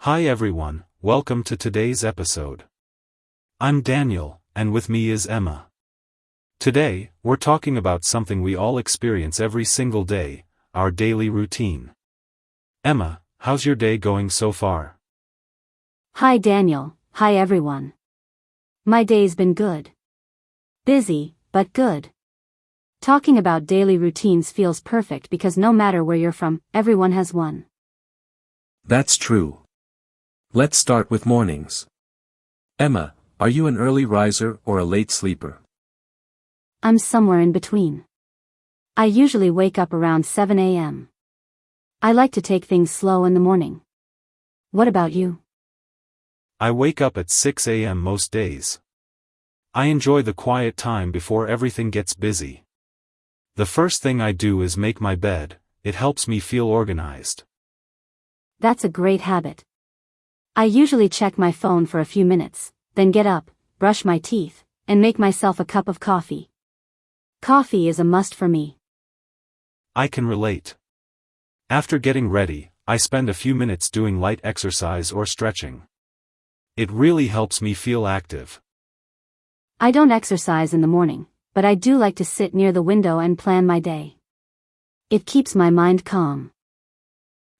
Hi everyone, welcome to today's episode. I'm Daniel, and with me is Emma. Today, we're talking about something we all experience every single day, our daily routine. Emma, how's your day going so far? Hi Daniel, hi everyone. My day's been good. Busy, but good. Talking about daily routines feels perfect because no matter where you're from, everyone has one. That's true. Let's start with mornings. Emma, are you an early riser or a late sleeper? I'm somewhere in between. I usually wake up around 7 a.m. I like to take things slow in the morning. What about you? I wake up at 6 a.m. most days. I enjoy the quiet time before everything gets busy. The first thing I do is make my bed. It helps me feel organized. That's a great habit. I usually check my phone for a few minutes, then get up, brush my teeth, and make myself a cup of coffee. Coffee is a must for me. I can relate. After getting ready, I spend a few minutes doing light exercise or stretching. It really helps me feel active. I don't exercise in the morning, but I do like to sit near the window and plan my day. It keeps my mind calm.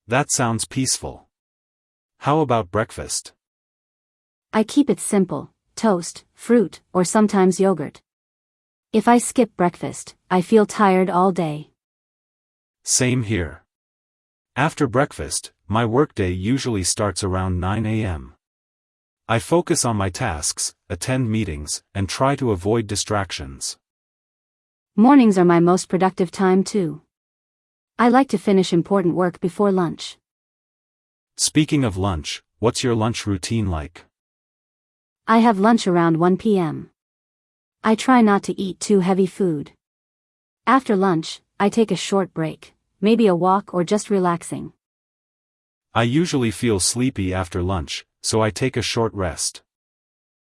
That sounds peaceful. How about breakfast? I keep it simple: toast, fruit, or sometimes yogurt. If I skip breakfast, I feel tired all day. Same here. After breakfast, my workday usually starts around 9 a.m. I focus on my tasks, attend meetings, and try to avoid distractions. Mornings are my most productive time too. I like to finish important work before lunch. Speaking of lunch, what's your lunch routine like? I have lunch around 1 p.m. I try not to eat too heavy food. After lunch, I take a short break, maybe a walk or just relaxing. I usually feel sleepy after lunch, so I take a short rest.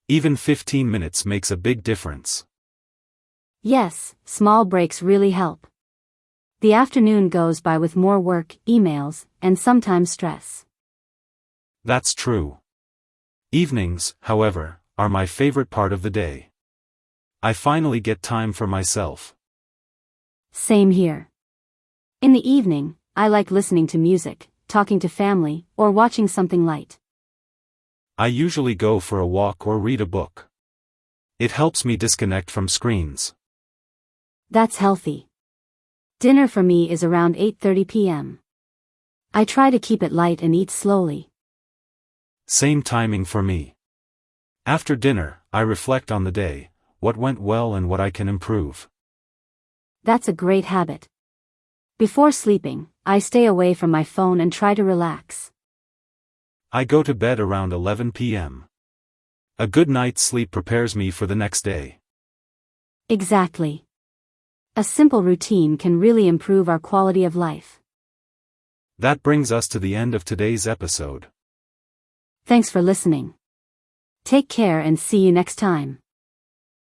Even 15 minutes makes a big difference. Yes, small breaks really help. The afternoon goes by with more work, emails, and sometimes stress. That's true. Evenings, however, are my favorite part of the day. I finally get time for myself. Same here. In the evening, I like listening to music, talking to family, or watching something light. I usually go for a walk or read a book. It helps me disconnect from screens. That's healthy. Dinner for me is around 8:30 p.m. I try to keep it light and eat slowly. Same timing for me. After dinner, I reflect on the day, what went well and what I can improve. That's a great habit. Before sleeping, I stay away from my phone and try to relax. I go to bed around 11 p.m. A good night's sleep prepares me for the next day. Exactly. A simple routine can really improve our quality of life. That brings us to the end of today's episode. Thanks for listening. Take care and see you next time.